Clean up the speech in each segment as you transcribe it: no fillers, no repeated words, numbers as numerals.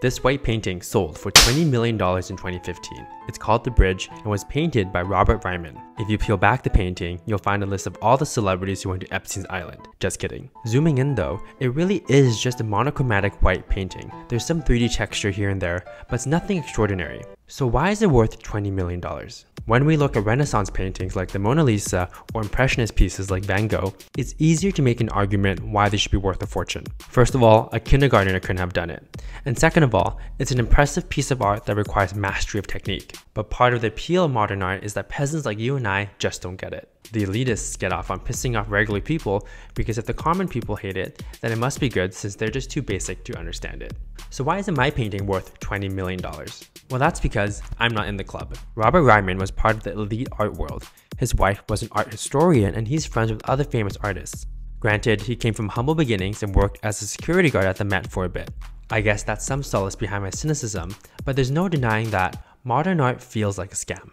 This white painting sold for $20 million in 2015. It's called The Bridge and was painted by Robert Ryman. If you peel back the painting, you'll find a list of all the celebrities who went to Epstein's island. Just kidding. Zooming in though, it really is just a monochromatic white painting. There's some 3D texture here and there, but it's nothing extraordinary. So why is it worth $20 million? When we look at Renaissance paintings like the Mona Lisa or impressionist pieces like Van Gogh, it's easier to make an argument why they should be worth a fortune. First of all, a kindergartner couldn't have done it. And second of all, it's an impressive piece of art that requires mastery of technique. But part of the appeal of modern art is that peasants like you and I just don't get it. The elitists get off on pissing off regular people because if the common people hate it, then it must be good since they're just too basic to understand it. So why isn't my painting worth $20 million? Well, that's because I'm not in the club. Robert Ryman was part of the elite art world. His wife was an art historian and he's friends with other famous artists. Granted, he came from humble beginnings and worked as a security guard at the Met for a bit. I guess that's some solace behind my cynicism, but there's no denying that modern art feels like a scam.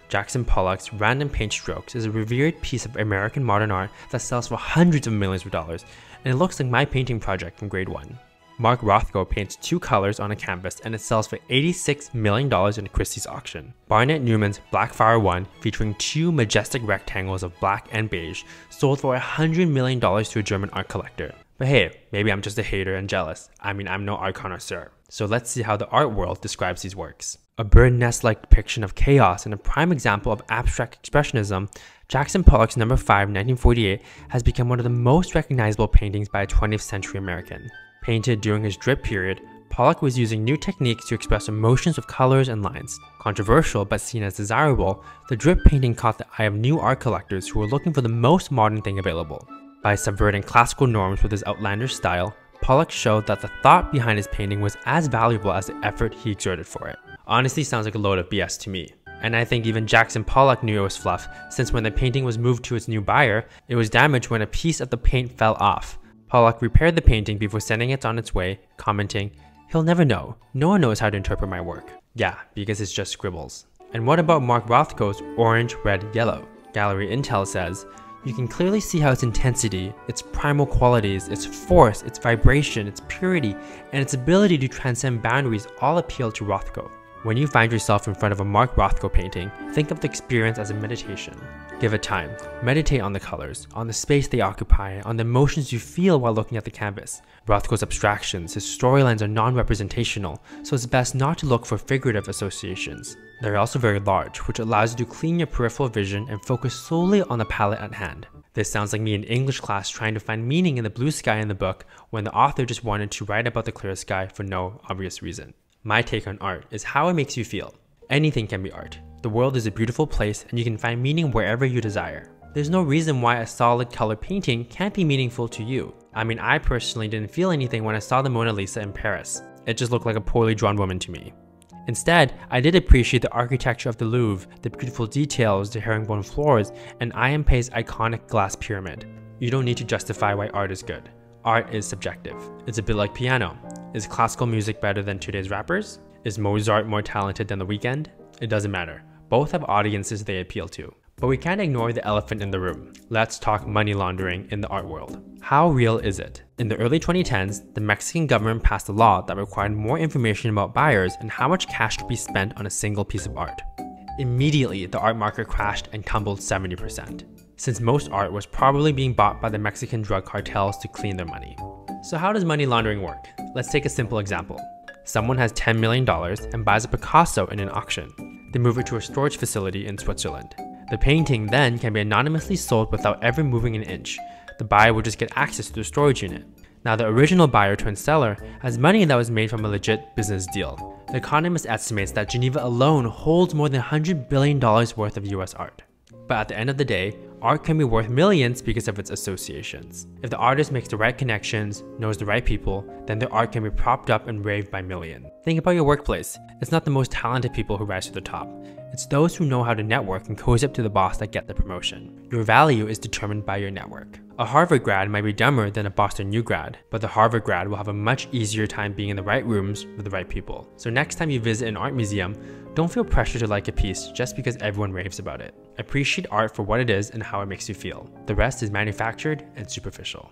Jackson Pollock's Random Paint Strokes is a revered piece of American modern art that sells for hundreds of millions of dollars, and it looks like my painting project from grade 1. Mark Rothko paints 2 colors on a canvas and it sells for $86 million in Christie's auction. Barnett Newman's Blackfire 1, featuring 2 majestic rectangles of black and beige, sold for $100 million to a German art collector. But hey, maybe I'm just a hater and jealous. I mean, I'm no art connoisseur. So let's see how the art world describes these works. A bird nest-like depiction of chaos and a prime example of abstract expressionism, Jackson Pollock's No. 5, 1948 has become one of the most recognizable paintings by a 20th century American. Painted during his drip period, Pollock was using new techniques to express emotions with colors and lines. Controversial but seen as desirable, the drip painting caught the eye of new art collectors who were looking for the most modern thing available. By subverting classical norms with his outlandish style, Pollock showed that the thought behind his painting was as valuable as the effort he exerted for it. Honestly, sounds like a load of BS to me. And I think even Jackson Pollock knew it was fluff, since when the painting was moved to its new buyer, it was damaged when a piece of the paint fell off. Pollock repaired the painting before sending it on its way, commenting, "He'll never know. No one knows how to interpret my work." Yeah, because it's just scribbles. And what about Mark Rothko's Orange, Red, Yellow? Gallery Intel says, "You can clearly see how its intensity, its primal qualities, its force, its vibration, its purity, and its ability to transcend boundaries all appeal to Rothko." When you find yourself in front of a Mark Rothko painting, think of the experience as a meditation. Give it time. Meditate on the colors, on the space they occupy, on the emotions you feel while looking at the canvas. Rothko's abstractions, his storylines are non-representational, so it's best not to look for figurative associations. They're also very large, which allows you to clean your peripheral vision and focus solely on the palette at hand. This sounds like me in English class trying to find meaning in the blue sky in the book when the author just wanted to write about the clear sky for no obvious reason. My take on art is how it makes you feel. Anything can be art. The world is a beautiful place and you can find meaning wherever you desire. There's no reason why a solid color painting can't be meaningful to you. I mean, I personally didn't feel anything when I saw the Mona Lisa in Paris. It just looked like a poorly drawn woman to me. Instead, I did appreciate the architecture of the Louvre, the beautiful details, the herringbone floors, and Pei's iconic glass pyramid. You don't need to justify why art is good. Art is subjective. It's a bit like piano. Is classical music better than today's rappers? Is Mozart more talented than The Weeknd? It doesn't matter. Both have audiences they appeal to. But we can't ignore the elephant in the room. Let's talk money laundering in the art world. How real is it? In the early 2010s, the Mexican government passed a law that required more information about buyers and how much cash could be spent on a single piece of art. Immediately, the art market crashed and tumbled 70%, since most art was probably being bought by the Mexican drug cartels to clean their money. So how does money laundering work? Let's take a simple example. Someone has $10 million and buys a Picasso in an auction. They move it to a storage facility in Switzerland. The painting then can be anonymously sold without ever moving an inch. The buyer will just get access to the storage unit. Now the original buyer turned seller has money that was made from a legit business deal. The Economist estimates that Geneva alone holds more than $100 billion worth of US art. But at the end of the day, art can be worth millions because of its associations. If the artist makes the right connections, knows the right people, then their art can be propped up and raved by millions. Think about your workplace. It's not the most talented people who rise to the top. It's those who know how to network and cozy up to the boss that get the promotion. Your value is determined by your network. A Harvard grad might be dumber than a Boston U grad, but the Harvard grad will have a much easier time being in the right rooms with the right people. So next time you visit an art museum, don't feel pressure to like a piece just because everyone raves about it. Appreciate art for what it is and how it makes you feel. The rest is manufactured and superficial.